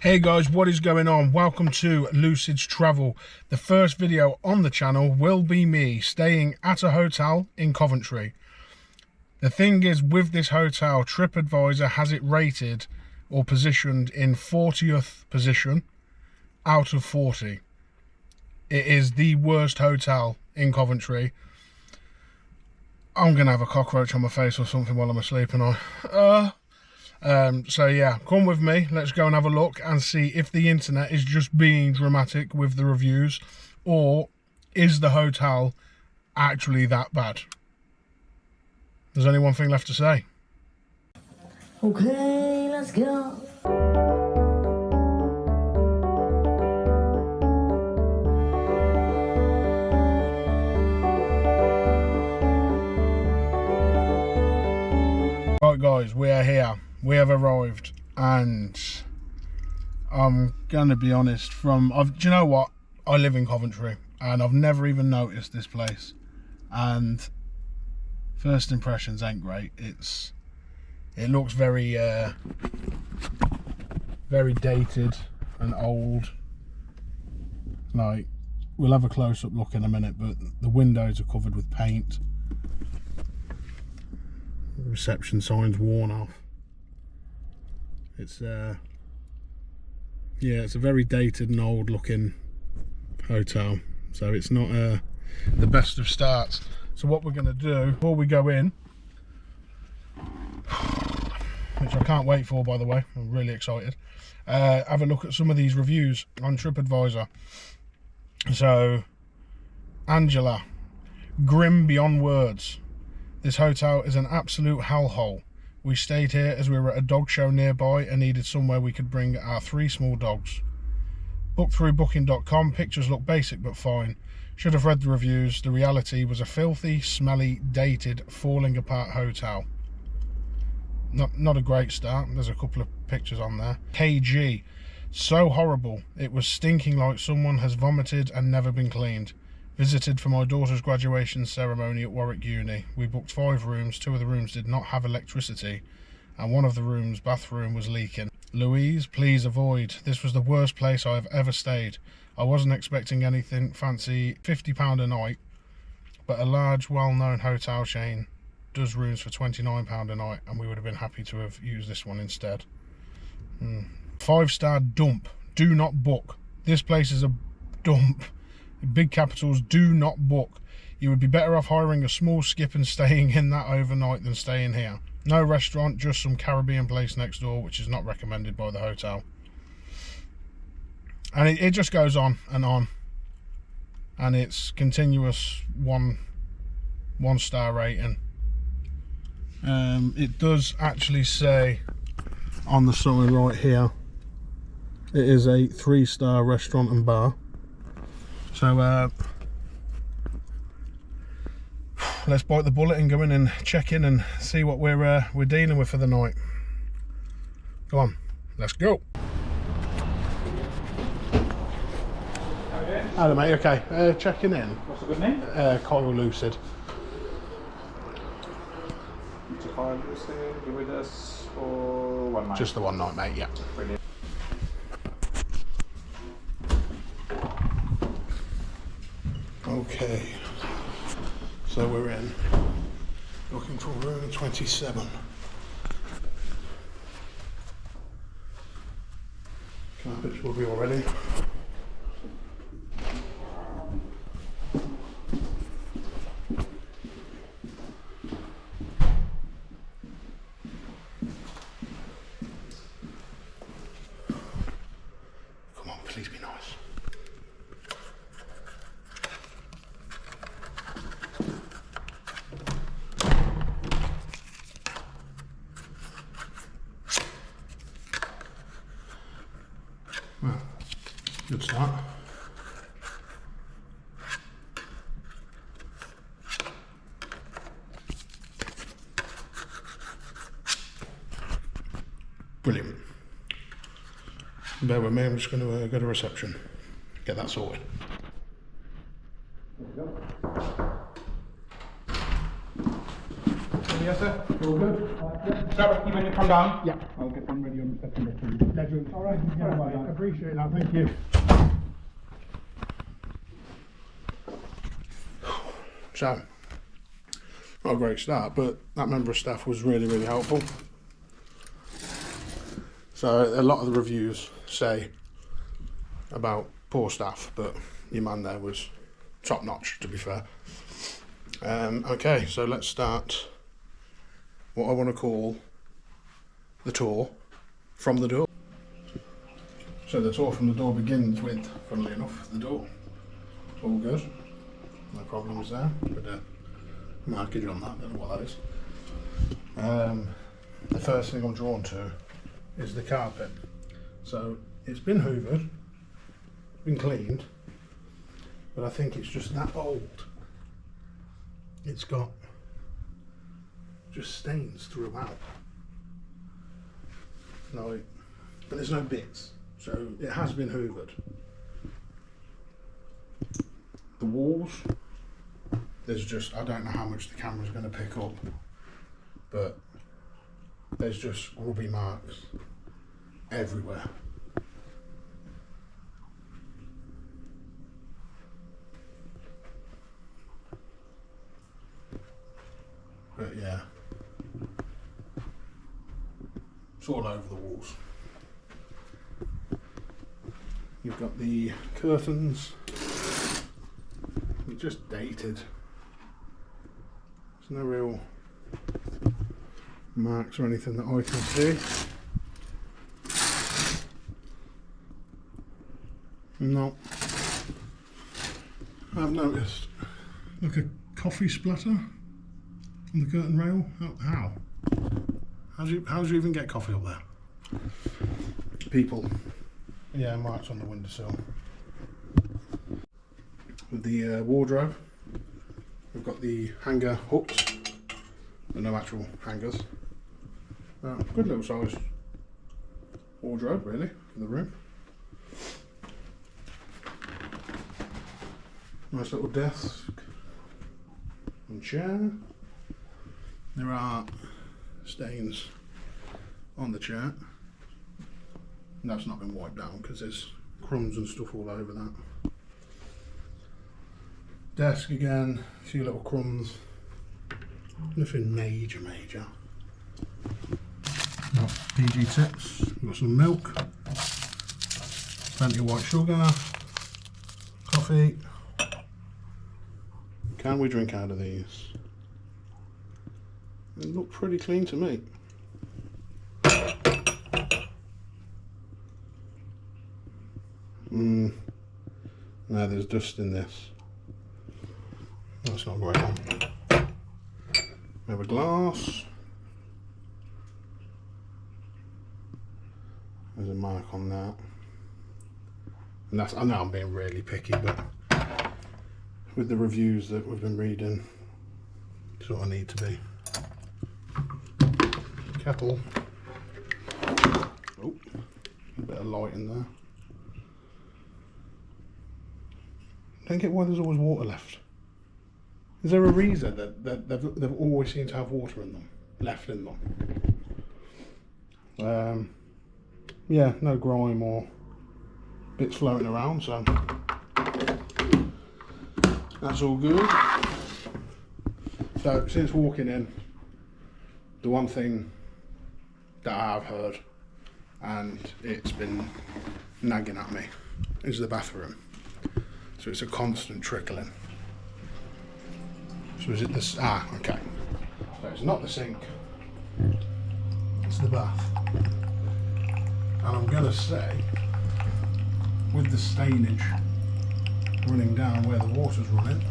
Hey guys, what is going on? Welcome to Lucid's Travel. The first video on the channel will be me staying at a hotel in Coventry. The thing is, with this hotel, TripAdvisor has it rated or positioned in 40th position out of 40. It is the worst hotel in Coventry. I'm gonna have a cockroach on my face or something while I'm asleep, and so yeah, come with me. Let's go and have a look and see if the internet is just being dramatic with the reviews, or is the hotel actually that bad? There's only one thing left to say. Okay, let's go. Right guys, we are here. We have arrived, and I'm gonna be honest, do you know what? I live in Coventry and I've never even noticed this place, and first impressions ain't great. It looks very very dated and old. Like, we'll have a close-up look in a minute, but the windows are covered with paint. The reception sign's worn off. It's yeah, it's a very dated and old looking hotel, so it's not the best of starts. So what we're going to do before we go in, which I can't wait for, by the way, I'm really excited, have a look at some of these reviews on TripAdvisor. So, Angela, grim beyond words. This hotel is an absolute hellhole. We stayed here as we were at a dog show nearby and needed somewhere we could bring our 3 small dogs. Booked through booking.com, pictures look basic but fine. Should have read the reviews. The reality was a filthy, smelly, dated, falling apart hotel. Not a great start. There's a couple of pictures on there. KG, so horrible. It was stinking like someone has vomited and never been cleaned. Visited for my daughter's graduation ceremony at Warwick Uni. We booked 5 rooms. 2 of the rooms did not have electricity, and one of the rooms' bathroom was leaking. Louise, please avoid. This was the worst place I have ever stayed. I wasn't expecting anything fancy, £50 a night, but a large, well-known hotel chain does rooms for £29 a night, and we would have been happy to have used this one instead. 5-star dump. Do not book. This place is a dump. Big capitals, do not book. You would be better off hiring a small skip and staying in that overnight than staying here. No restaurant, just some Caribbean place next door, which is not recommended by the hotel. And it just goes on, and it's continuous one star rating. It does actually say on the sign right here, it is a 3-star restaurant and bar. So let's bite the bullet and go in and check in and see what we're dealing with for the night. Go on, let's go. Hello mate, okay. Checking in. What's the good name? Kyle Lucid. To Kyle Lucid, you're with us for 1 night? Just the 1 night, mate, yeah. Brilliant. Okay, so we're in, looking for room 27. Carpets will be all ready. Come on, please be nice. Well, good start. Brilliant. Bear with me, I'm just going to go to reception, get that sorted. There you go. Yes, sir. All good. Trevor, you when you come down? Yeah. I'll get them ready on the second or two. Legend. All right. I appreciate that. Thank you. So, not a great start, but that member of staff was really, really helpful. So a lot of the reviews say about poor staff, but your man there was top notch, to be fair. Okay, so let's start what I want to call the tour from the door. So the tour from the door begins with, funnily enough, the door. All good. No problems there. Put a markage on that, don't know what that is. The first thing I'm drawn to is the carpet. So it's been hoovered, been cleaned, but I think it's just that old. It's got just stains throughout. But there's no bits, so it has been hoovered. The walls, there's just, I don't know how much the camera's going to pick up, but there's just grubby marks everywhere. But yeah, it's all over the walls. You've got the curtains, they're just dated. There's no real marks or anything that I can see. No, I've noticed. Look, a coffee splatter on the curtain rail. How? How do you even get coffee up there? People. Yeah, marks on the windowsill. With the wardrobe, we've got the hanger hooks, but no actual hangers. Good little size wardrobe, really, for the room. Nice little desk and chair. There are stains on the chair. And that's not been wiped down because there's crumbs and stuff all over that. Desk again, a few little crumbs. Nothing major. Got PG tips, got some milk, plenty of white sugar, coffee. Can we drink out of these? They look pretty clean to me. No, there's dust in this. That's not a great one. We have a glass. There's a mark on that. And that's, I know I'm being really picky, but with the reviews that we've been reading, it's what I need to be. Kettle. Oh, a bit of light in there. I don't get why there's always water left. Is there a reason that they've always seemed to have water in them, left in them? Yeah, no grime or bits floating around, so that's all good. So since walking in, the one thing that I have heard, and it's been nagging at me, is the bathroom. So it's a constant trickling. So is it this? Ah, okay. So it's not the sink, it's the bath. And I'm gonna say, with the stainage running down where the water's running,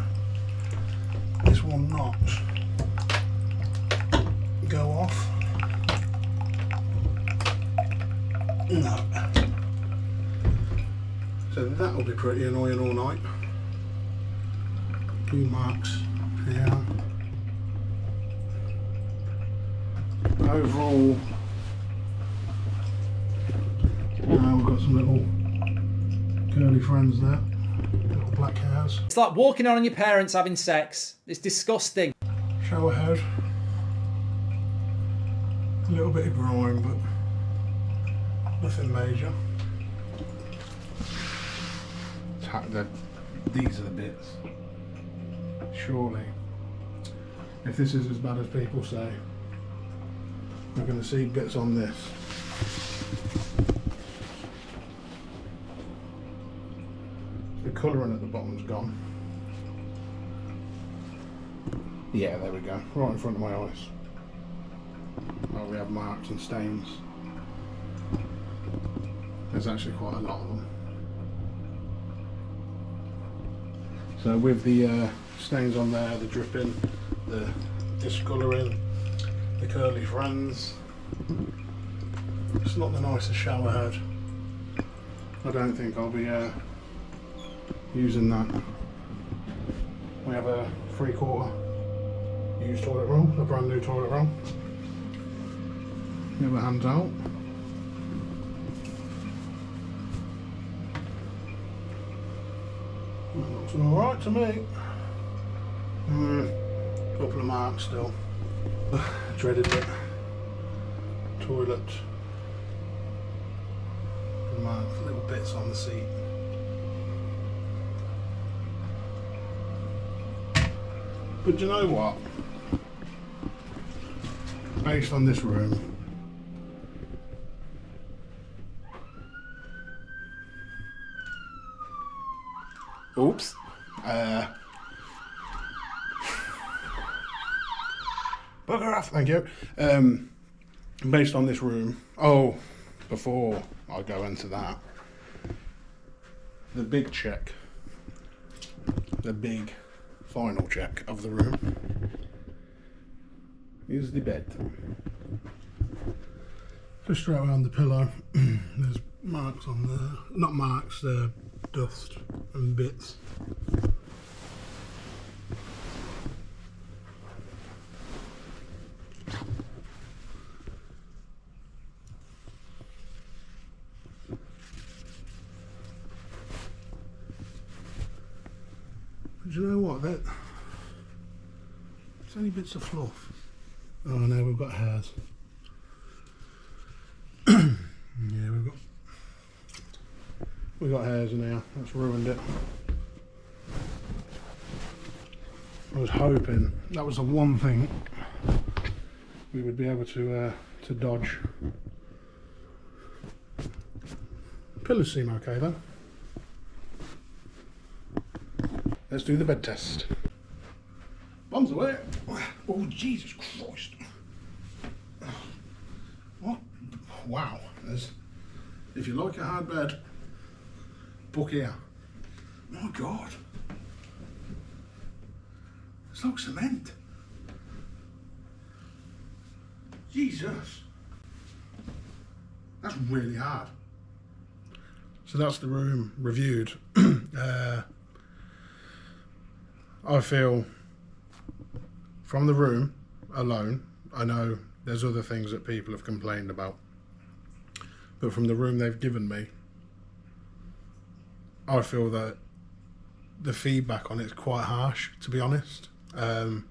this will not go off. No. So that will be pretty annoying all night. A few marks here. Overall, we've got some little curly friends there, little black hairs. It's like walking on your parents having sex. It's disgusting. Shower head. A little bit of grime, but nothing major. These are the bits. Surely, if this is as bad as people say, we're going to see bits on this. The colouring at the bottom's gone. Yeah, there we go. Right in front of my eyes. Oh, we have marks and stains. There's actually quite a lot of them. So with the stains on there, the dripping, the discolouring, the curly friends, it's not the nicest shower head. I don't think I'll be using that. We have a 3/4 used toilet roll, a brand new toilet roll. The other hand's out. That looks alright to me. Couple of marks still. Dreaded it. Toilet. Marks, little bits on the seat. But you know what? Based on this room, oops. Bugger off, thank you. Based on this room, before I go into that, the big check, the big final check of the room is the bed. Just straight around the pillow, there's marks on there, not marks, dust and bits. But you know what, it's only bits of fluff. Oh no, we've got hairs. Yeah, we've got hairs in here. That's ruined it. I was hoping that was the one thing we would be able to dodge. Pillars seem okay though. Let's do the bed test. Bombs away. Oh, Jesus Christ. What? Wow. If you like a hard bed, book here. My God. It's like cement. Jesus. That's really hard. So that's the room reviewed. I feel from the room alone, I know there's other things that people have complained about, but from the room they've given me, I feel that the feedback on it is quite harsh, to be honest. There's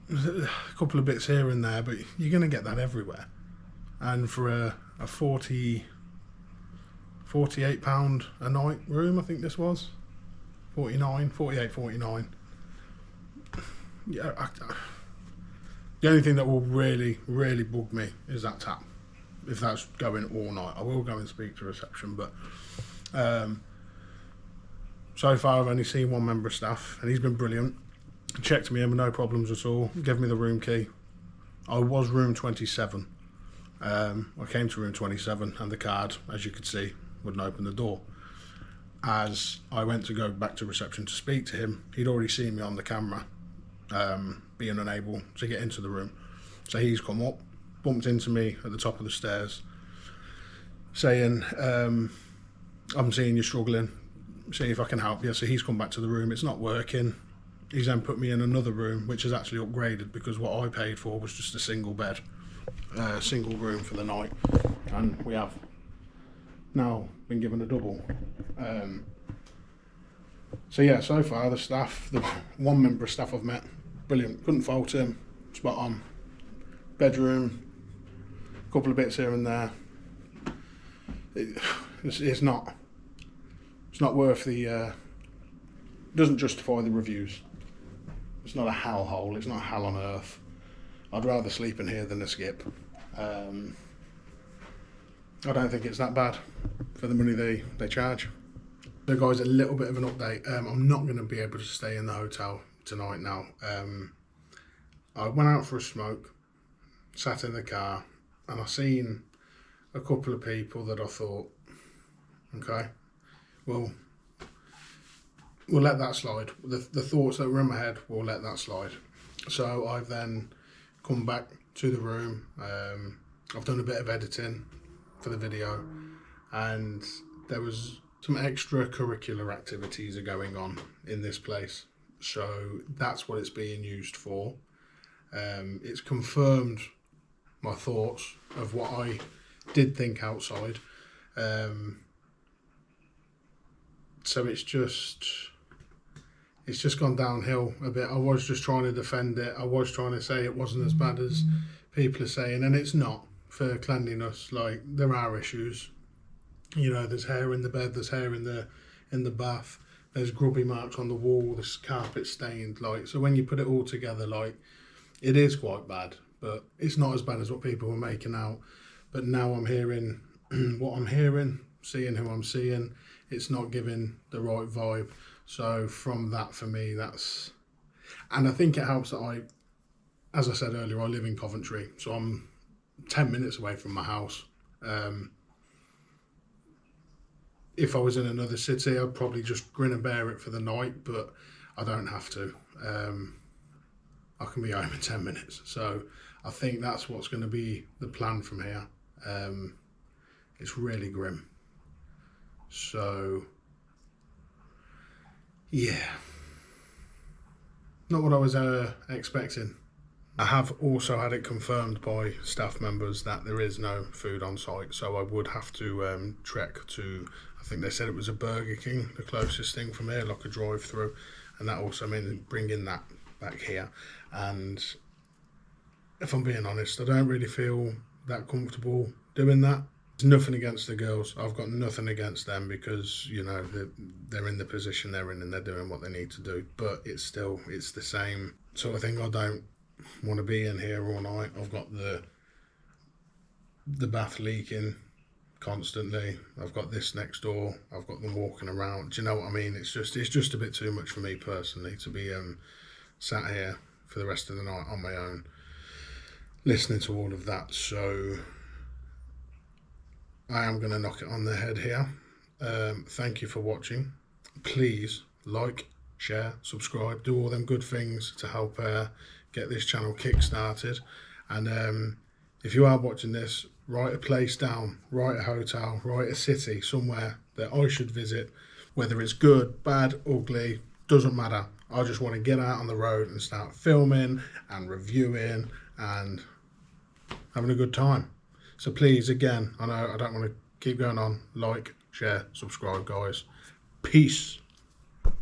a couple of bits here and there, but you're going to get that everywhere. And for a £48 a night room, I think this was 48, 49. Yeah, the only thing that will really bug me is that tap. If that's going all night, I will go and speak to reception, but so far I've only seen one member of staff and he's been brilliant. Checked me in with no problems at all, gave me the room key. I was room 27. I came to room 27 and the card, as you could see, wouldn't open the door. As I went to go back to reception to speak to him, he'd already seen me on the camera being unable to get into the room. So he's come up, bumped into me at the top of the stairs, saying, I'm seeing you struggling, see if I can help you. So he's come back to the room, it's not working. He's then put me in another room, which is actually upgraded because what I paid for was just a single bed, single room for the night. And we have now been given a double. So yeah, so far the staff, the one member of staff I've met, brilliant, couldn't fault him, spot on. bedroom, a couple of bits here and there. It's not worth the, doesn't justify the reviews. It's not a hellhole, it's not hell on earth. I'd rather sleep in here than a skip. I don't think it's that bad for the money they charge. So guys, a little bit of an update. I'm not going to be able to stay in the hotel tonight now. I went out for a smoke, sat in the car, and I seen a couple of people that I thought, okay, well, we'll let that slide. The thoughts that were in my head, we'll let that slide. So I've then come back to the room. I've done a bit of editing for the video, and there was some extracurricular activities are going on in this place. So that's what it's being used for. It's confirmed my thoughts of what I did think outside. So it's just gone downhill a bit. I was just trying to defend it. I was trying to say it wasn't as bad as people are saying, and it's not. For cleanliness, like, there are issues. You know, there's hair in the bed, there's hair in the bath, there's grubby marks on the wall, there's carpet stained, like, so when you put it all together, like, it is quite bad, but it's not as bad as what people were making out. But now I'm hearing what I'm hearing, seeing who I'm seeing, it's not giving the right vibe. So from that, for me, that's, and I think it helps that as I said earlier, I live in Coventry, so I'm 10 minutes away from my house. If I was in another city, I'd probably just grin and bear it for the night, but I don't have to. I can be home in 10 minutes. So I think that's what's going to be the plan from here. It's really grim. So, yeah. Not what I was expecting. I have also had it confirmed by staff members that there is no food on site, so I would have to trek to, I think they said it was a Burger King, the closest thing from here, like a drive-through, and that also means bringing that back here. And if I'm being honest, I don't really feel that comfortable doing that. There's nothing against the girls. I've got nothing against them because, you know, they're in the position they're in and they're doing what they need to do. But it's the same sort of thing. I don't want to be in here all night. I've got the bath leaking constantly. I've got this next door. I've got them walking around. Do you know what I mean? It's just a bit too much for me personally to be sat here for the rest of the night on my own, listening to all of that. So I am going to knock it on the head here. Thank you for watching. Please like, share, subscribe, do all them good things to help get this channel kick-started. And if you are watching this, write a place down, write a hotel, write a city, somewhere that I should visit, whether it's good, bad, ugly, doesn't matter. I just want to get out on the road and start filming and reviewing and having a good time. So please, again, I know I don't want to keep going on, like, share, subscribe, guys. Peace.